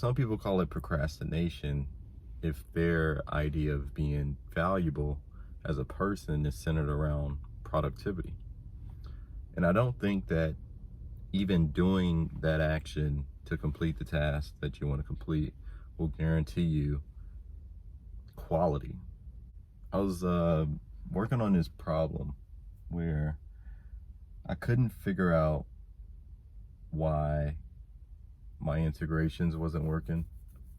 some people call it procrastination if their idea of being valuable as a person is centered around productivity. And I don't think that even doing that action to complete the task that you want to complete will guarantee you quality. I was working on this problem where I couldn't figure out why my integrations wasn't working.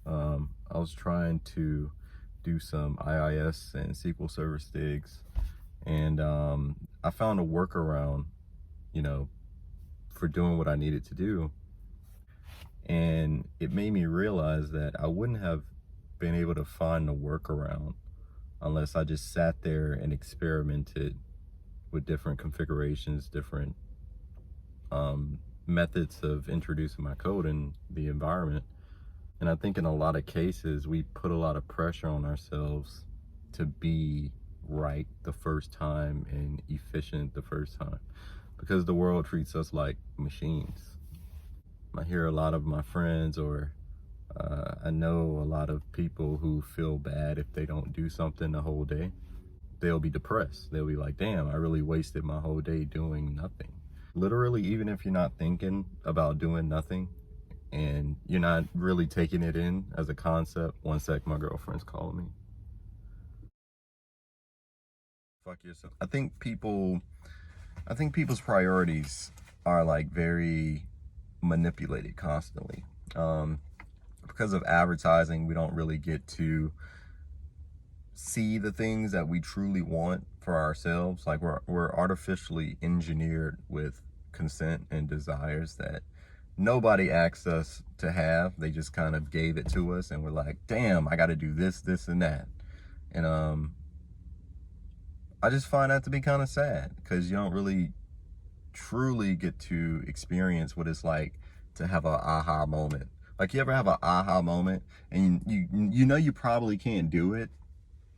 I was trying to do some IIS and SQL Server digs, and I found a workaround, for doing what I needed to do. And it made me realize that I wouldn't have been able to find the workaround unless I just sat there and experimented with different configurations, different methods of introducing my code in the environment. And I think in a lot of cases, we put a lot of pressure on ourselves to be right the first time and efficient the first time, because the world treats us like machines. I hear a lot of my friends, or I know a lot of people who feel bad if they don't do something the whole day. They'll be depressed. They'll be like, damn, I really wasted my whole day doing nothing. Literally, even if you're not thinking about doing nothing and you're not really taking it in as a concept. One sec, my girlfriend's calling me. Fuck yourself. I think people's priorities are like very manipulated constantly. Because of advertising, we don't really get to see the things that we truly want for ourselves. Like we're artificially engineered with consent and desires that nobody asked us to have. They just kind of gave it to us, and we're like, damn, I got to do this, this, and that. And I just find that to be kind of sad, because you don't really truly get to experience what it's like to have an aha moment. Like, you ever have an aha moment and you probably can't do it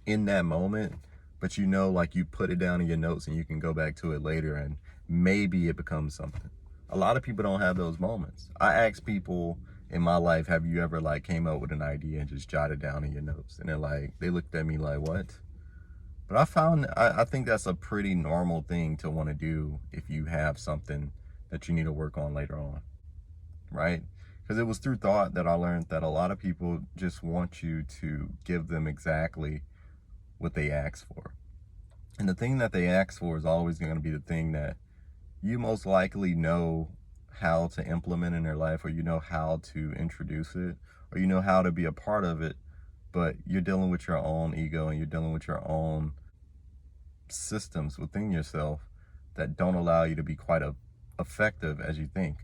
in that moment, but like you put it down in your notes and you can go back to it later and maybe it becomes something. A lot of people don't have those moments. I ask people in my life, have you ever like came up with an idea and just jotted down in your notes? And they looked at me like, what? But I think that's a pretty normal thing to want to do if you have something that you need to work on later on, right? Because it was through thought that I learned that a lot of people just want you to give them exactly what they ask for. And the thing that they ask for is always going to be the thing that you most likely know how to implement in their life, or how to introduce it, or how to be a part of it, but you're dealing with your own ego and you're dealing with your own systems within yourself that don't allow you to be quite effective as you think.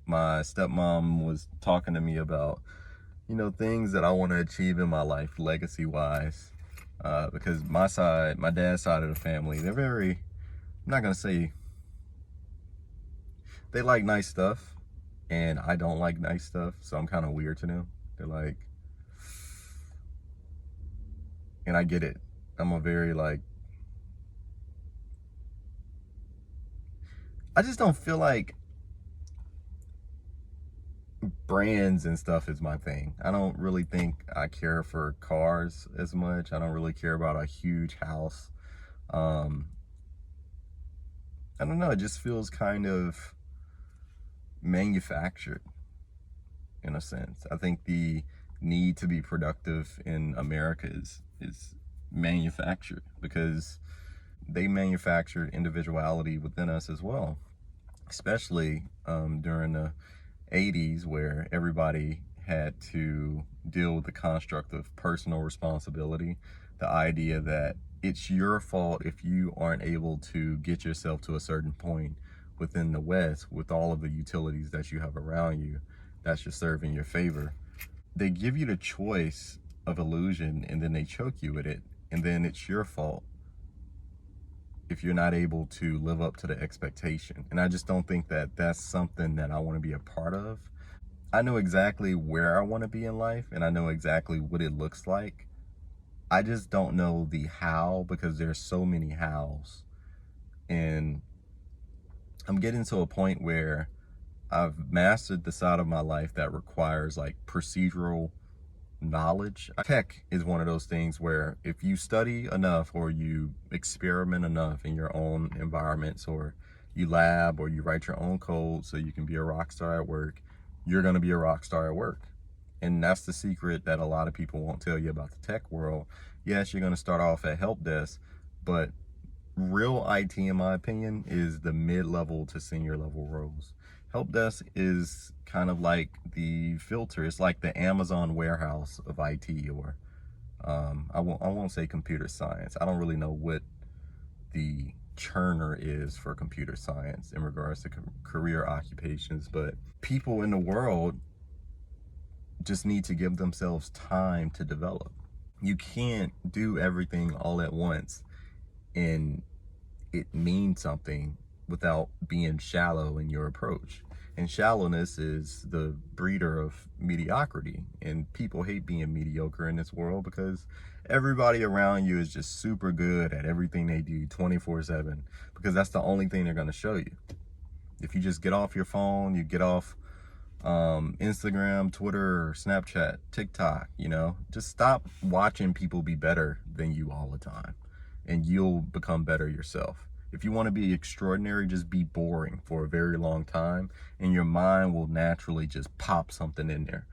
My stepmom was talking to me about, things that I want to achieve in my life, legacy wise, because my dad's side of the family, they're very, I'm not going to say, they like nice stuff, and I don't like nice stuff, so I'm kind of weird to them. They're like, and I get it. I'm a very I just don't feel like brands and stuff is my thing. I don't really think I care for cars as much. I don't really care about a huge house. I don't know, it just feels kind of manufactured in a sense. I think the need to be productive in America is manufactured, because they manufactured individuality within us as well, especially during the 80s, where everybody had to deal with the construct of personal responsibility, the idea that it's your fault if you aren't able to get yourself to a certain point within the West with all of the utilities that you have around you that should serve in your favor. They give you the choice of illusion, and then they choke you with it, and then it's your fault if you're not able to live up to the expectation. And I just don't think that that's something that I want to be a part of. I know exactly where I want to be in life, and I know exactly what it looks like. I just don't know the how, because there's so many hows. And I'm getting to a point where I've mastered the side of my life that requires like procedural knowledge. Tech is one of those things where if you study enough or you experiment enough in your own environments, or you lab or you write your own code so you can be a rock star at work, you're going to be a rock star at work. And that's the secret that a lot of people won't tell you about the tech world. Yes, you're going to start off at help desk, but real IT, in my opinion, is the mid-level to senior level roles. Help desk is kind of like the filter. It's like the Amazon warehouse of IT, or I won't say computer science. I don't really know what the churner is for computer science in regards to career occupations, but people in the world just need to give themselves time to develop. You can't do everything all at once and it means something without being shallow in your approach. And shallowness is the breeder of mediocrity. And people hate being mediocre in this world because everybody around you is just super good at everything they do 24/7, because that's the only thing they're going to show you. If you just get off your phone, you get off Instagram, Twitter, Snapchat, TikTok, just stop watching people be better than you all the time, and you'll become better yourself. If you want to be extraordinary, just be boring for a very long time, and your mind will naturally just pop something in there.